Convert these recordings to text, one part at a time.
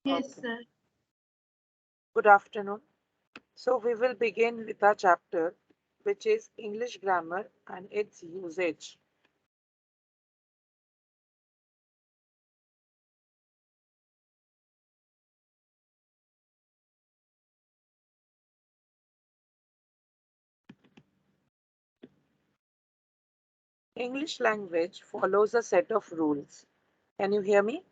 Yes, Okay. sir. Good afternoon. So we will begin with our chapter, which is English grammar and its usage. English language follows a set of rules. Can you hear me?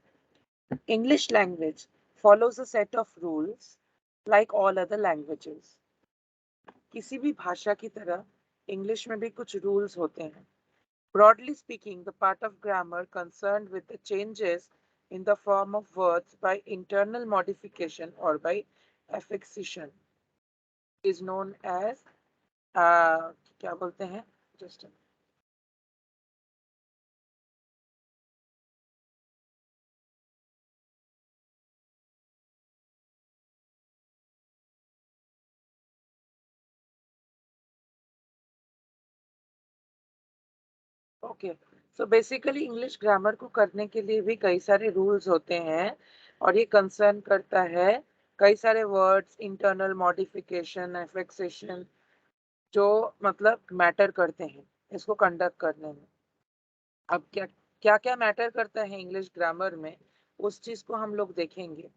English language follows a set of rules like all other languages. किसी भी भाषा की तरह English में भी कुछ rules होते हैं. Broadly speaking, the part of grammar concerned with the changes in the form of words by internal modification or by affixation is known as क्या बोलते हैं just okay. So basically English grammar को करने के लिए भी कई सारे रूल्स होते हैं और ये कंसर्न करता है कई सारे वर्ड्स, इंटरनल मॉडिफिकेशन, एफिक्सेशन जो मतलब मैटर करते हैं इसको कंडक्ट करने में. अब क्या क्या क्या मैटर करता है इंग्लिश ग्रामर में, उस चीज को हम लोग देखेंगे.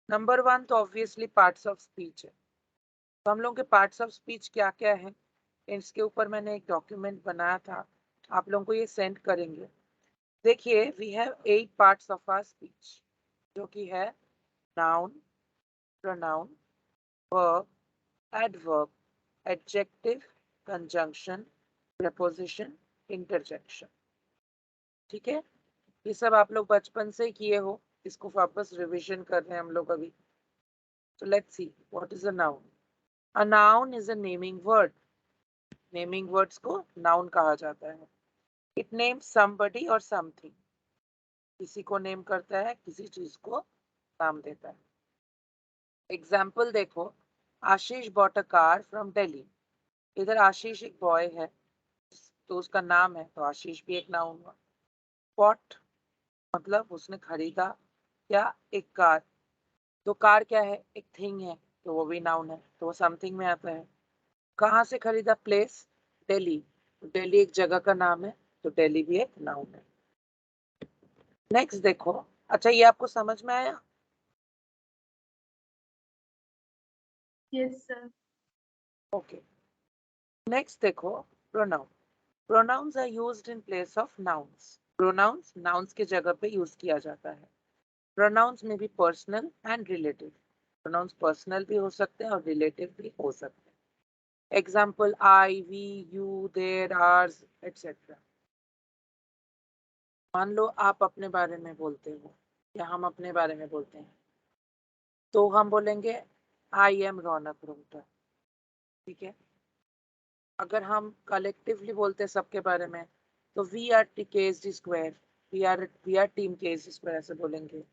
नंबर वन तो ऑब्वियसली पार्ट्स ऑफ स्पीच है. तो हम लोग के पार्ट्स ऑफ स्पीच क्या क्या है, इसके ऊपर मैंने एक डॉक्यूमेंट बनाया था, आप लोगों को ये सेंड करेंगे. देखिए, we have 8 parts of our speech, जो कि है noun, pronoun, verb, adverb, adjective, conjunction, preposition, interjection. ठीक है, ये सब आप लोग बचपन से किए हो, इसको वापस रिवीजन कर रहे हैं हम लोग अभी. तो let's see what is a noun. A noun is a naming word. Naming words को नाउन कहा जाता है. इट नेम्स समबडी और समथिंग. किसी को नेम करता है, किसी चीज को नाम देता है. एग्जाम्पल देखो, Ashish bought a car from Delhi. इधर आशीष एक बॉय है तो उसका नाम है, तो आशीष भी एक नाउन हुआ. बॉट मतलब उसने खरीदा क्या, एक कार. तो कार क्या है, एक थिंग है, तो वो भी नाउन है, तो वो समथिंग में आता है. कहाँ से खरीदा, प्लेस, दिल्ली. तो दिल्ली एक जगह का नाम है, तो दिल्ली भी एक नाउन है. नेक्स्ट देखो, अच्छा ये आपको समझ में आया? Yes, sir. ओके. नेक्स्ट देखो, pronoun. Pronouns are used in place of nouns. Pronouns nouns की जगह पे यूज किया जाता है. प्रोनाउंस में भी personal and relative. Pronouns personal भी हो सकते हैं और रिलेटिव भी हो सकते हैं. Example, I, we, you, there, ours, etcetera. मान लो आप अपने बारे में बोलते हो या हम अपने बारे में बोलते हैं, तो हम बोलेंगे आई एम रौनक रोहटा. ठीक है. अगर हम कलेक्टिवली बोलते हैं सबके बारे में, तो we are T case square. We are team case square ऐसे बोलेंगे.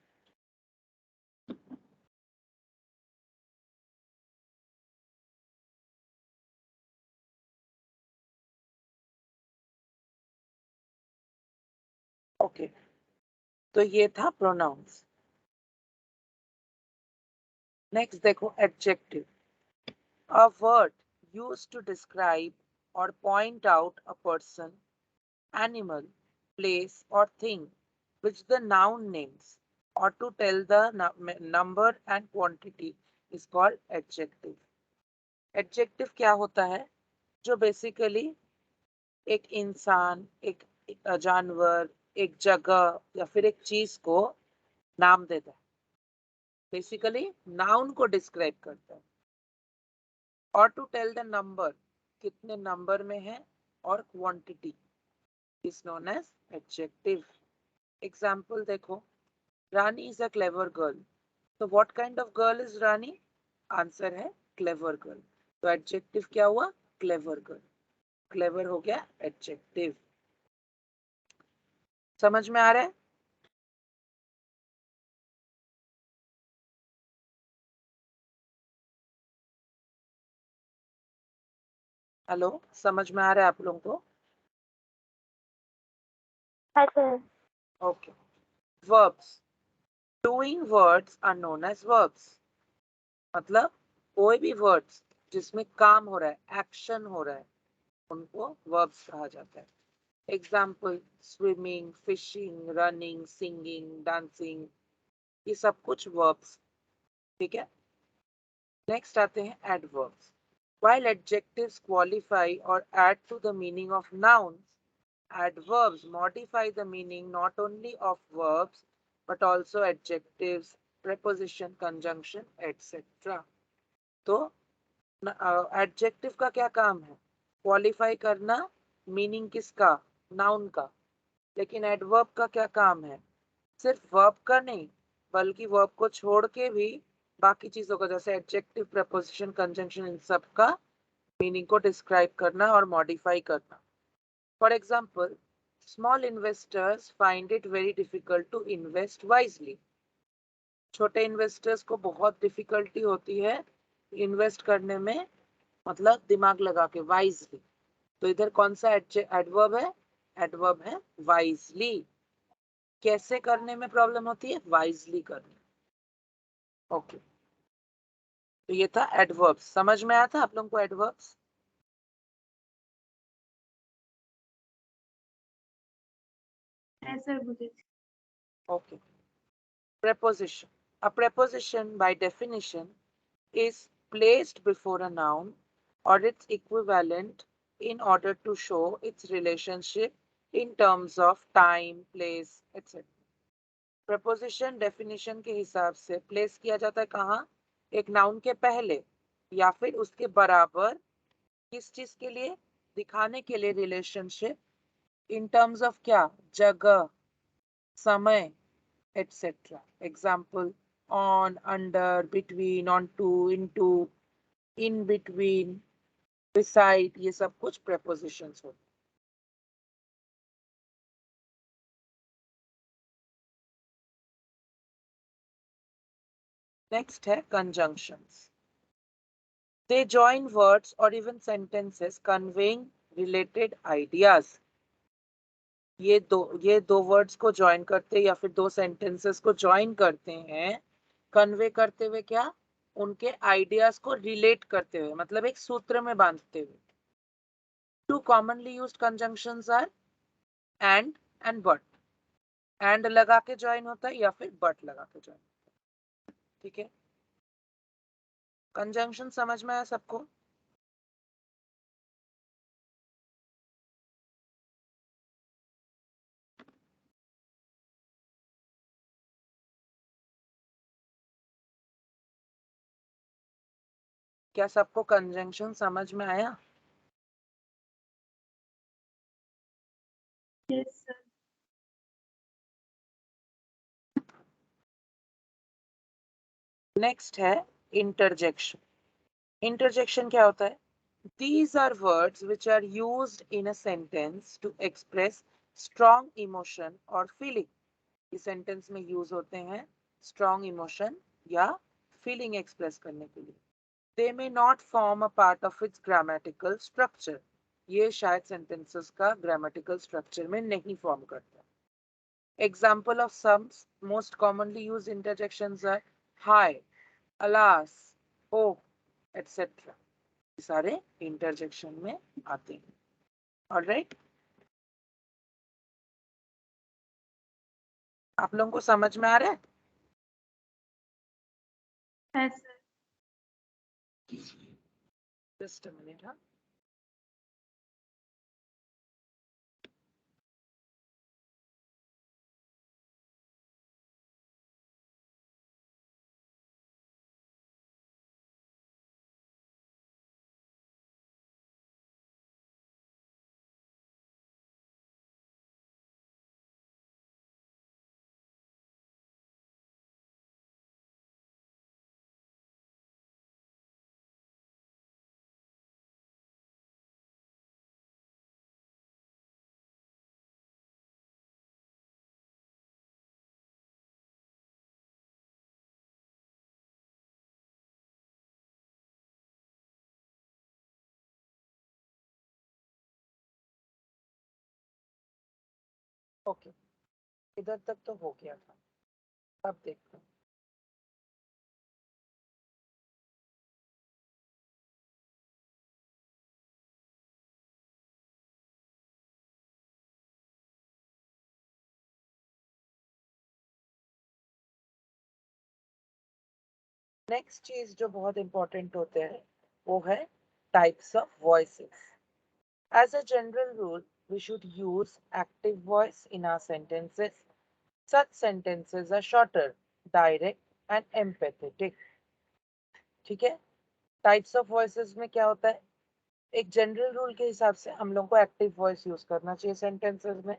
ओके. तो ये था प्रोनाउंस. नेक्स्ट देखो, adjective. A word used to describe or point out a person, animal, place, or thing which the noun names, or to tell the number and quantity is called adjective. Adjective क्या होता है, जो basically एक इंसान, एक जानवर, एक जगह या फिर एक चीज को नाम देता है. बेसिकली नाउन को डिस्क्राइब करता है. और टू टेल द नंबर, कितने नंबर में है, और quantity is known as adjective. Example देखो, Rani is a clever girl. तो what kind of girl is Rani? Answer है क्लेवर गर्ल. तो एडजेक्टिव क्या हुआ, क्लेवर गर्ल. क्लेवर हो गया एडजेक्टिव. समझ में आ रहा है? हेलो, समझ में आ रहा है आप लोगों को? Hi, sir. Okay. Verbs. Doing words are known as verbs. मतलब कोई भी वर्ड्स जिसमें काम हो रहा है, एक्शन हो रहा है, उनको वर्ब्स कहा जाता है. Example swimming, fishing, running, singing, dancing, ये सब कुछ वर्ब्स. ठीक है. नेक्स्ट आते हैं adverbs. While adjectives qualify or add to the meaning of nouns, adverbs modify the meaning not only of verbs but also adjectives, preposition, conjunction, etc. तो adjective का क्या काम है? क्वालिफाई करना मीनिंग किसका? नाउन का. लेकिन एडवर्ब का क्या काम है? सिर्फ वर्ब का नहीं, बल्कि वर्ब को छोड़ के भी बाकी चीजों का, जैसे एडजेक्टिव, प्रपोजिशन, कंजंक्शन, इन सब का मीनिंग को डिस्क्राइब करना और मॉडिफाई करना. For example, small investors find it very difficult to invest wisely. छोटे इन्वेस्टर्स को बहुत डिफिकल्टी होती है इन्वेस्ट करने में, मतलब दिमाग लगा के, वाइजली. तो इधर कौन सा एडवर्ब है? एडवर्ब है वाइजली. कैसे करने में प्रॉब्लम होती है? वाइजली करने. ओके. तो ये था एडवर्ब्स. समझ में आया था आप लोगों को एडवर्ब्स? सर मुझे. Okay. preposition. A preposition by definition is placed before a noun or its equivalent in order to show its relationship in terms of time, place, etc. Preposition definition के हिसाब से प्लेस किया जाता है कहाँ? एक noun के पहले या फिर उसके बराबर. किस चीज के लिए? दिखाने के लिए रिलेशनशिप. इन टर्म्स ऑफ क्या? जगह, समय, etc. Example: on, under, between, onto, into, in between, beside, ये सब कुछ prepositions होते हैं. Next है conjunctions. They join words or even sentences conveying related ideas. ये दो वर्ड्स को ज्वाइन करते हैं या फिर दो सेंटेंसेस को ज्वाइन करते हैं, कन्वे करते हुए क्या? उनके आइडियाज को रिलेट करते हुए, मतलब एक सूत्र में बांधते हुए. Two commonly used conjunctions are and but. And लगा के ज्वाइन होता है या फिर बट लगा के ज्वाइन. ठीक है. कंजंक्शन समझ में आया सबको? क्या सबको कंजंक्शन समझ में आया? Yes sir. नेक्स्ट है इंटरजेक्शन. इंटरजेक्शन क्या होता है? These are words which are used in a sentence to express strong emotion or feeling. इस सेंटेंस में यूज होते हैं स्ट्रॉन्ग इमोशन या फीलिंग एक्सप्रेस करने के लिए. They may not form a part of its grammatical structure. ये शायद सेंटेंसेस का ग्रामेटिकल स्ट्रक्चर में नहीं फॉर्म करता. Example of some most commonly used interjections are hi, alas, oh, etc. सारे इंटरजेक्शन में आते हैं. ऑलराइट. आप लोगों को समझ में आ रहा है? Yes sir. Just a minute. हाँ. ओके. इधर तक तो हो गया था. अब देखो, नेक्स्ट चीज जो बहुत इंपॉर्टेंट होते हैं वो है types of voices. As a general rule, we should use active voice in our sentences. Such sentences are shorter, direct and empathetic. ठीक है. टाइप्स ऑफ वॉइसेस में क्या होता है, एक जनरल रूल के हिसाब से हम लोग को एक्टिव वॉइस यूज करना चाहिए सेंटेंसेस में.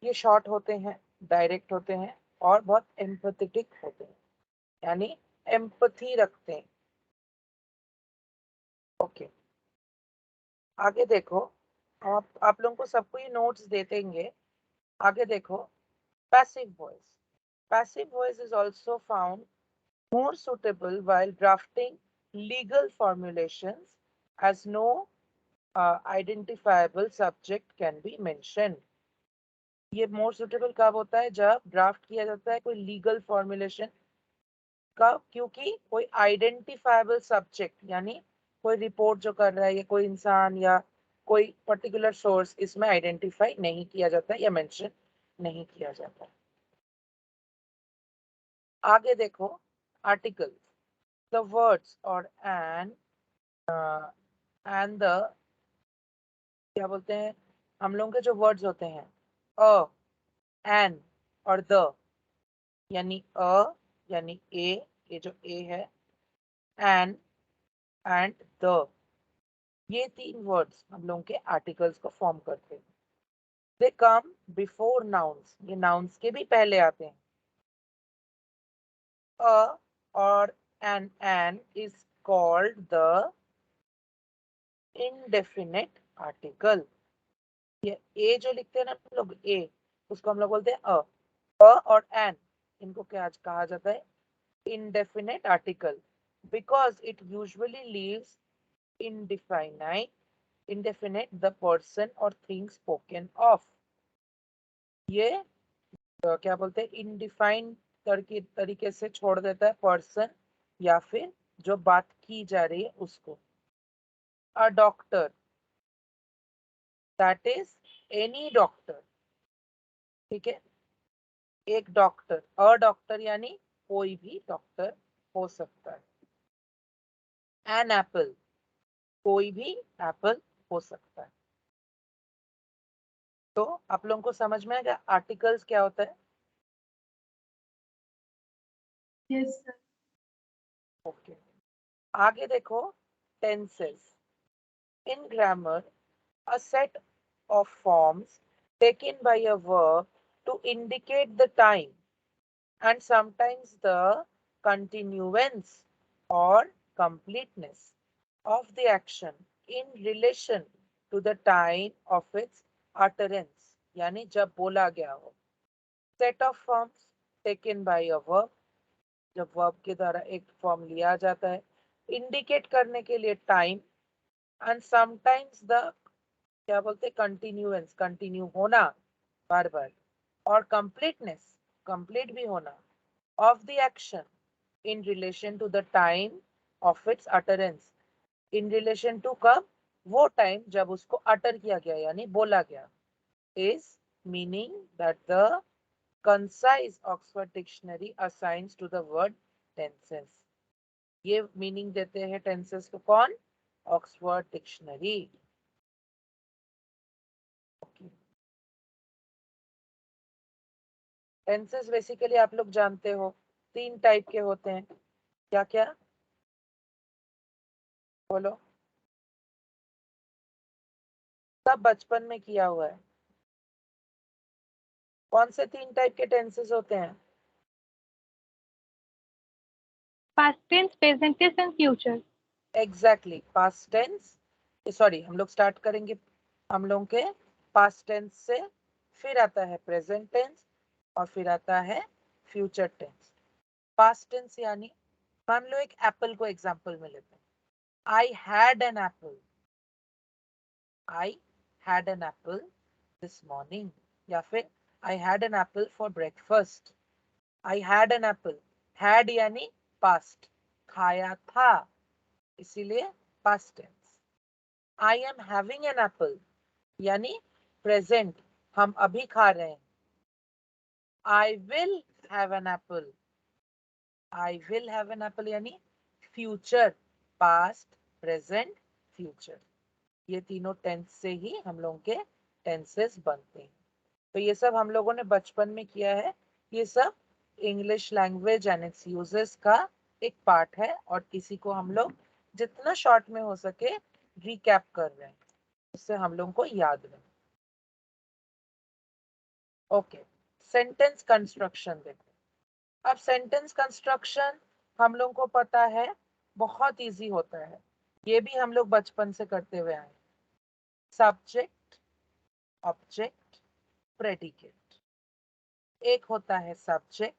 ये शॉर्ट होते हैं, डायरेक्ट होते हैं और बहुत एम्पैथेटिक होते हैं, यानी एम्पथी रखते हैं. ओके, आगे देखो. आप लोगों को सबको ये नोट्स दे देंगे. आगे देखो, passive voice. Passive voice is also found more suitable while drafting legal formulations as no identifiable subject can be mentioned. ये more suitable कब होता है, जब ड्राफ्ट किया जाता है कोई लीगल फॉर्मुलेशन का, क्योंकि कोई आइडेंटिफाइबल सब्जेक्ट यानी कोई रिपोर्ट जो कर रहा है या कोई इंसान या कोई पर्टिकुलर सोर्स इसमें आइडेंटिफाई नहीं किया जाता या मेंशन नहीं किया जाता. आगे देखो, आर्टिकल. द वर्ड्स और एंड द, क्या बोलते हैं, हम लोगों के जो वर्ड्स होते हैं अ, एन और द, यानी यानी ये जो ए है, एन एंड द, ये तीन वर्ड्स हम लोगों के आर्टिकल्स को फॉर्म करते हैं. दे कम बिफोर नाउन्स, ये नाउन्स के भी पहले आते हैं. अ और an is called the indefinite article. ये ए जो लिखते हैं ना हम लोग, ए, उसको हम लोग बोलते हैं और एन, इनको क्या कहा जाता है, indefinite article, because it usually leaves indefinite the person or thing spoken of. ये क्या बोलते हैं, इनडिफाइंड तरीके से छोड़ देता है पर्सन या फिर जो बात की जा रही है उसको. A doctor, that is any doctor. ठीक है, एक डॉक्टर, अ डॉक्टर यानी कोई भी डॉक्टर हो सकता है. एन एप्पल, कोई भी एप्पल हो सकता है. तो आप लोगों को समझ में आएगा आर्टिकल्स क्या होता है. Yes, sir. ओके, आगे देखो, tenses. In grammar, a set of forms taken by a verb to indicate the time and sometimes the continuance or completeness of the action in relation to the time of its utterance, यानी जब बोला गया हो. Set of forms taken by a verb, जब verb के द्वारा एक form लिया जाता है इंडिकेट करने के लिए टाइम, एंड समटाइम्स द, क्या बोलते हैं, कंटिन्यूएंस, कंटिन्यू होना बार बार, और कंप्लीटनेस, कंप्लीट भी होना, of the action in relation to the time of its utterance. In relation to कब, वो टाइम जब उसको अटर किया गया यानी बोला गया. Is meaning that the concise Oxford Dictionary assigns to the word tenses. ये मीनिंग देते हैं टेंसेस को कौन, ऑक्सफोर्ड डिक्शनरी. टेंसेस बेसिकली आप लोग जानते हो तीन टाइप के होते हैं. क्या क्या, बोलो. सब बचपन में किया हुआ है. कौन से तीन टाइप के टेंसेस होते हैं. Past tense, present tense, and future. Exactly, past tense, sorry हम लोग स्टार्ट करेंगे हम लोग के पास्ट टेंस से, फिर आता है प्रेजेंट टेंस और फिर आता है फ्यूचर टेंस. पास्ट टेंस यानी, मान लो एक एप्पल को एग्जांपल में लेते हैं. I had an apple, I had an apple this morning, या फिर I had an apple for breakfast. I had an apple. Had यानी past, खाया था, इसीलिए past tense. I am having an apple यानी present, हम अभी खा रहे हैं. I will have an apple. I will have an apple यानी future, past, present, future. ये तीनों टेंस से ही हम लोगों के टेंसेस बनते हैं. तो ये सब हम लोगों ने बचपन में किया है. ये सब English language and it's uses का एक पार्ट है और इसी को हम लोग जितना शॉर्ट में हो सके रिकैप कर रहे हैं, उससे हम लोगों को याद रहे. ओके, सेंटेंस कंस्ट्रक्शन देखो. अब सेंटेंस कंस्ट्रक्शन हम लोगों को पता है बहुत इजी होता है. ये भी हम लोग बचपन से करते हुए आए. Subject, object, predicate. एक होता है subject,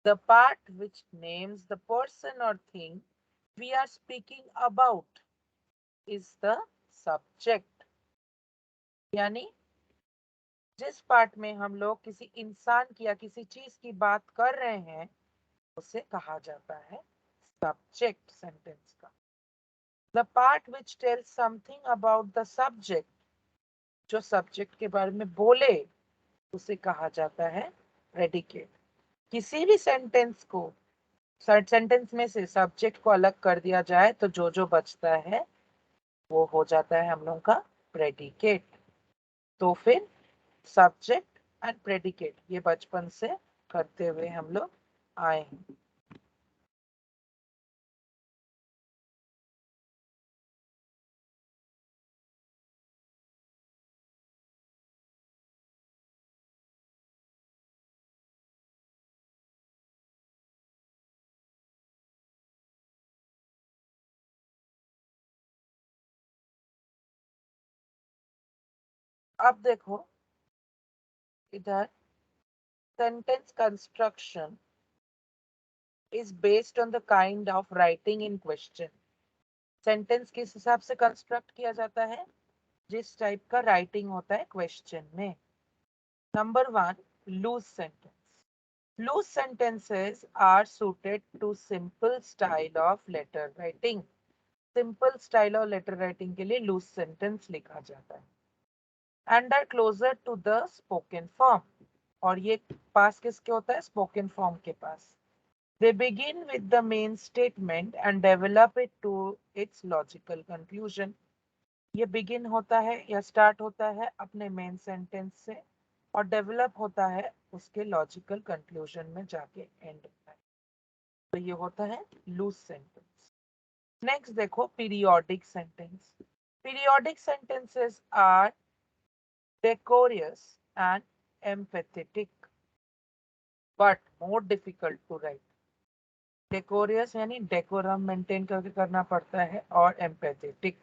the part which names the person or thing we are speaking about is the subject. यानी जिस पार्ट में हम लोग किसी इंसान की या किसी चीज की बात कर रहे हैं उसे कहा जाता है सब्जेक्ट सेंटेंस का. The part which tells something about the subject, जो सब्जेक्ट के बारे में बोले उसे कहा जाता है प्रेडिकेट. किसी भी सेंटेंस को सेंटेंस में से सब्जेक्ट को अलग कर दिया जाए तो जो जो बचता है वो हो जाता है हम लोग का प्रेडिकेट. तो फिर सब्जेक्ट एंड प्रेडिकेट ये बचपन से करते हुए हम लोग आए हैं. अब देखो इधर sentence construction is based on the kind of writing in question. Sentence किस हिसाब से कंस्ट्रक्ट किया जाता है, जिस टाइप का राइटिंग होता है क्वेश्चन में. Number 1, loose sentence. Loose sentences are suited to simple style of letter writing. Simple style of letter writing के लिए loose sentence लिखा जाता है. And are closer to the spoken form. और ये पास किसके होता है, spoken form के पास. They begin with the main statement and develop it to its logical conclusion. ये begin होता है या start होता है अपने main sentence से और डेवलप होता है उसके लॉजिकल कंक्लूजन में जाके एंड होता है. तो ये होता है लूज सेंटेंस. नेक्स्ट देखो periodic sentence. Periodic sentences are decorous and emphatic but more difficult to write. Decorous यानी डेकोरम मेंटेन करके करना पड़ता है और एम्पैथेटिक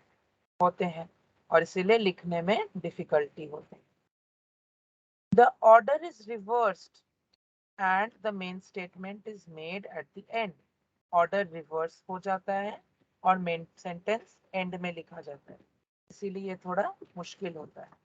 होते हैं और इसीलिए लिखने में डिफिकल्टी होती है. The order is reversed and the main statement is made at the end. Order reverse हो जाता है और main sentence end में लिखा जाता है, इसीलिए ये थोड़ा मुश्किल होता है.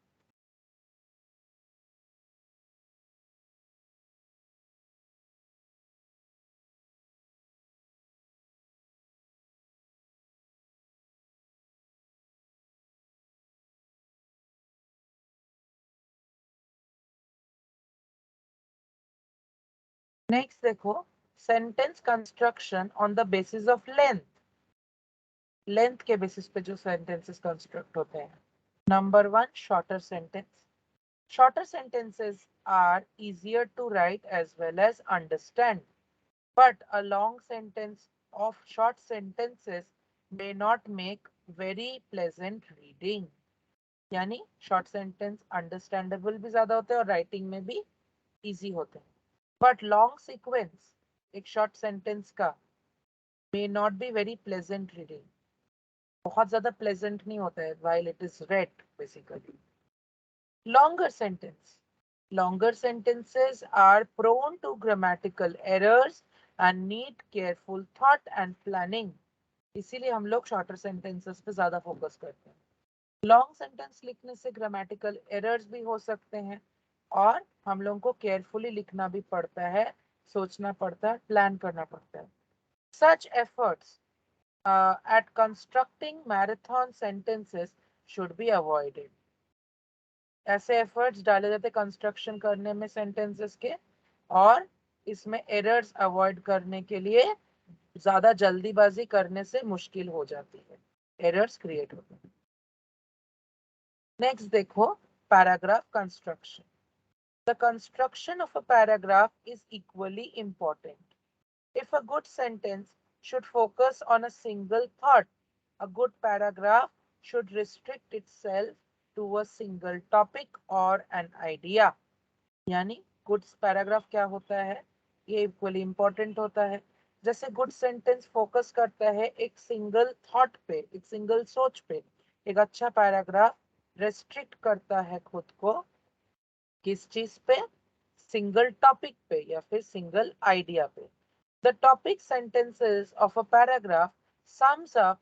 नेक्स्ट देखो sentence construction on the basis of length. Length के बेसिस पे जो सेंटेंसेस कंस्ट्रक्ट होते हैं. Number 1, shorter sentence. Shorter sentences are easier to write as well as understand, but a long sentence of short sentences may not make very pleasant reading. यानी short sentence understandable भी ज्यादा होते हैं और writing में भी easy होते हैं. But long sequence एक short sentence का may not be very pleasant reading. बहुत ज्यादा pleasant नहीं होता है while it is read basically. Longer sentence. Longer sentences are prone to grammatical errors and need careful thought and planning. इसीलिए हम लोग shorter sentences पे ज्यादा फोकस करते हैं. लॉन्ग सेंटेंस लिखने से ग्रामेटिकल एरर्स भी हो सकते हैं और हम लोगों को केयरफुली लिखना भी पड़ता है सोचना पड़ता है, प्लान करना पड़ता है. Such efforts at constructing marathon sentences should be avoided. ऐसे एफर्ट्स डाले जाते कंस्ट्रक्शन करने में सेंटेंसेस के, और इसमें एरर्स अवॉइड करने के लिए ज्यादा जल्दीबाजी करने से मुश्किल हो जाती है, एरर्स क्रिएट होते हैं. नेक्स्ट देखो, paragraph construction. The construction of a paragraph is equally important. If a good sentence should focus on a single thought, a good paragraph should restrict itself to a single topic or an idea. यानी good paragraph क्या होता है, ये equally important होता है. जैसे good sentence focus करता है एक सिंगल थॉट पे, एक सिंगल सोच पे. एक अच्छा पैराग्राफ रेस्ट्रिक्ट करता है खुद को किस चीज पे, सिंगल टॉपिक पे या फिर सिंगल आइडिया पे. The topic sentences of a paragraph sums up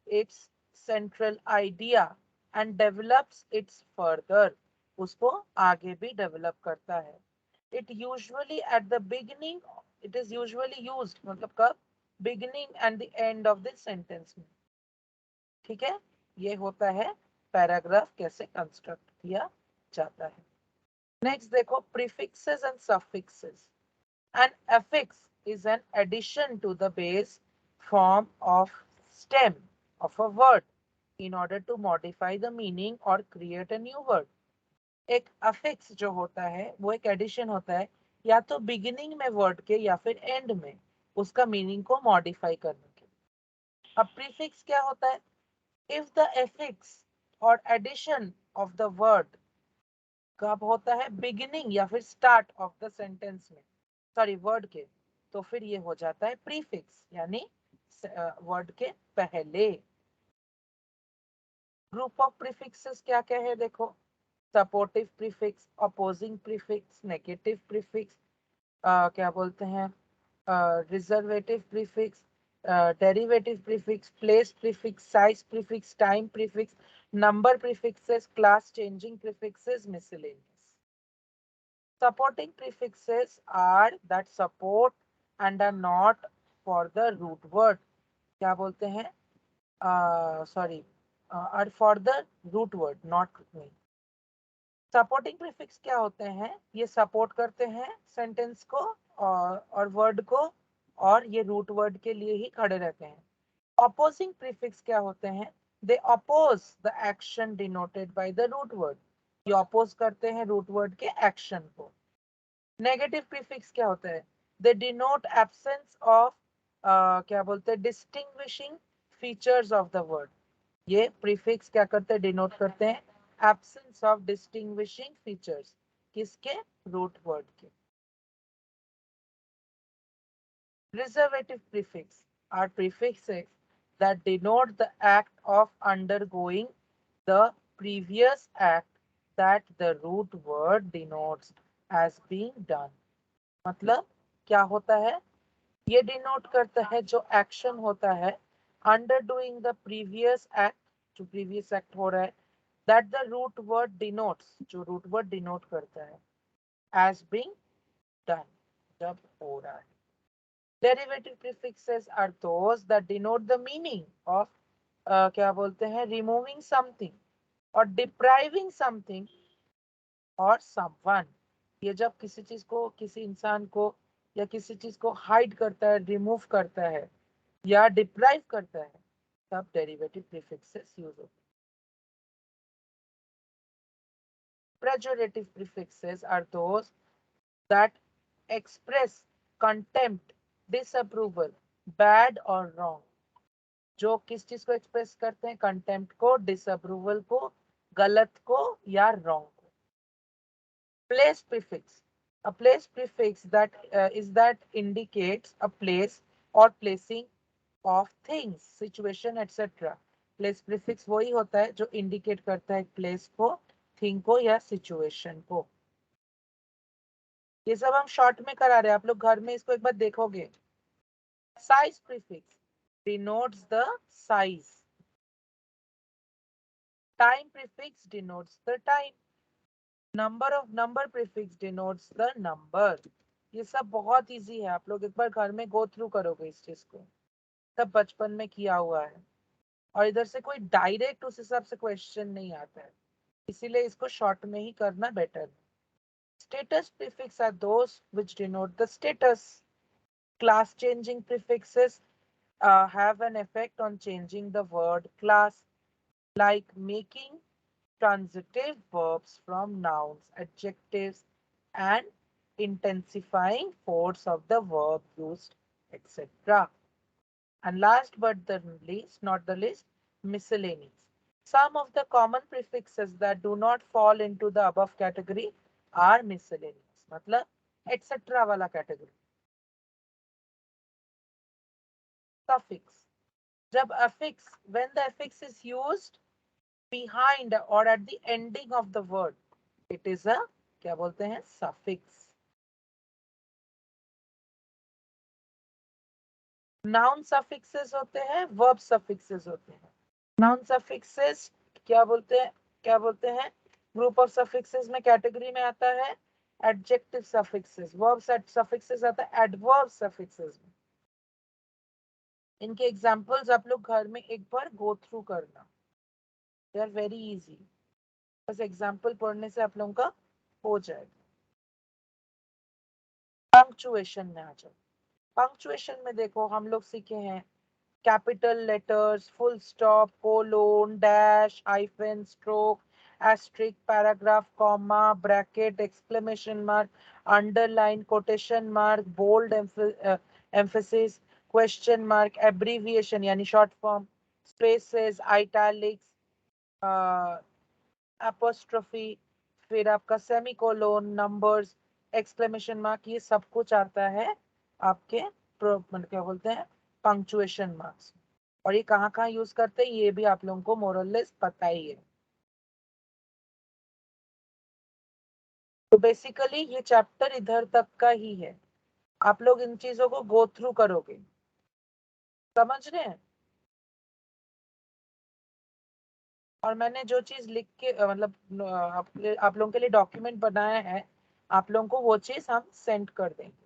its central idea and develops its further. उसको आगे भी develop करता है. It usually at the beginning, it is usually used मतलब कब, beginning and the end of the sentence में. ठीक है, ये होता है पैराग्राफ कैसे कंस्ट्रक्ट किया जाता है. नेक्स्ट देखो, prefixes and suffixes. An affix is an addition to the base form of stem of a word in order to modify the meaning or create a new word. एक affix जो होता है वो एक एडिशन होता है, या तो बिगिनिंग में वर्ड के या फिर एंड में उसका मीनिंग को मॉडिफाई करने के. अब प्रीफिक्स क्या होता है, इफ द affix और एडिशन ऑफ द वर्ड कब होता है, बिगिनिंग या फिर स्टार्ट ऑफ द सेंटेंस में, सॉरी वर्ड के, तो फिर ये हो जाता है प्रीफिक्स, यानी वर्ड के पहले. ग्रुप ऑफ प्रीफिक्सेस क्या क्या है देखो, supportive prefix, opposing prefix, negative prefix, क्या बोलते हैं, reservative prefix, derivative prefix, place prefix, size prefix, time prefix, number prefixes, class changing prefixes, miscellaneous. Supporting prefixes are that support and are not for the root word. क्या बोलते हैं, sorry, are for the root word, not me. Supporting prefix क्या होते हैं, ये support करते हैं sentence को और word को, और ये root word के लिए ही खड़े रहते हैं. Opposing prefix क्या होते हैं, they oppose the action denoted by the root word. ये oppose करते हैं root word के action को. Negative prefix क्या होता है, they denote absence of क्या बोलते हैं, distinguishing features of the word. ये prefix क्या करते हैं, denote करते हैं absence of distinguishing features. किसके, root word के. Reservative prefix are prefixes that denote the act of undergoing the previous act that the root word denotes as being done. मतलब क्या होता है, ये डिनोट करता है जो एक्शन होता है under doing the previous act, जो प्रीवियस एक्ट हो रहा है, that the root word denotes, जो रूट वर्ड डिनोट करता है एज बीइंग डन, जब हो रहा है. Derivative prefixes are those that denote the meaning of क्या बोलते हैं, removing something or depriving something or someone. ये जब किसी चीज को, किसी इंसान को या किसी चीज को हाइड करता है, रिमूव करता है या डिप्राइव करता है, तब डेरिवेटिव प्रीफिक्सेस यूज होते हैं. Pejorative prefixes are those that express contempt, disapproval, bad or wrong. जो किस चीज को एक्सप्रेस करते हैं, कंटेम्प्ट को, डिसअप्रूवल को, गलत को या रॉन्ग को. Place prefix. A place prefix that is that indicates a place or placing of things, situation, etc. Place prefix वही होता है जो indicate करता है place को, thing को या situation को. ये सब हम शॉर्ट में करा रहे हैं, आप लोग घर में इसको एक बार देखोगे. Size prefix denotes the size. Time prefix denotes the time. Number prefix denotes the number. ये सब बहुत इजी है, आप लोग एक बार घर में गो थ्रू करोगे इस चीज को, सब बचपन में किया हुआ है। और इधर से कोई डायरेक्ट उस हिसाब से क्वेश्चन नहीं आता है, इसीलिए इसको शॉर्ट में ही करना बेटर है। Status prefix are those which denote the status. Class changing prefixes have an effect on changing the word class, like making transitive verbs from nouns, adjectives, and intensifying force of the verb used, etc. And last but the least, not the least, miscellaneous. Some of the common prefixes that do not fall into the above category are miscellaneous. मतलब etc. वाला category. Suffix. जब affix, when the affix is used behind or at the ending of the word, it is a क्या बोलते हैं suffix. Noun suffixes होते हैं, verb suffixes होते हैं. Noun suffixes क्या बोलते हैं ग्रुप ऑफ सफिक्सेस में कैटेगरी में आता है एडजेक्टिव सफिक्सेस. वर्ब सफिक्सेस आता है एडवर्ब सफिक्सेस में. इनके एग्जांपल्स आप लोग घर में एक बार गो थ्रू करना, दे आर वेरी इजी. बस एग्जांपल पढ़ने से आप लोगों का हो जाएगा. पंक्चुएशन में आ जाओ. पंक्चुएशन में देखो हम लोग सीखे हैं capital letters, full stop, colon, dash, hyphen, stroke, asterisk, paragraph, comma, bracket, exclamation mark, underline, quotation mark, bold emphasis, question mark, abbreviation यानी short form, spaces, italics, apostrophe, फिर आपका semicolon, numbers, exclamation mark, ये सब कुछ आता है आपके क्या बोलते हैं पंक्चुएशन मार्क्स. और ये कहाँ कहाँ यूज करते हैं ये भी आप लोगों को मोरलेस पता ही है. तो बेसिकली ये चैप्टर इधर तक का ही है, आप लोग इन चीजों को गो थ्रू करोगे, समझ रहे हैं. और मैंने जो चीज लिख के मतलब आप लोगों के लिए डॉक्यूमेंट बनाया है, आप लोगों को वो चीज हम सेंड कर देंगे.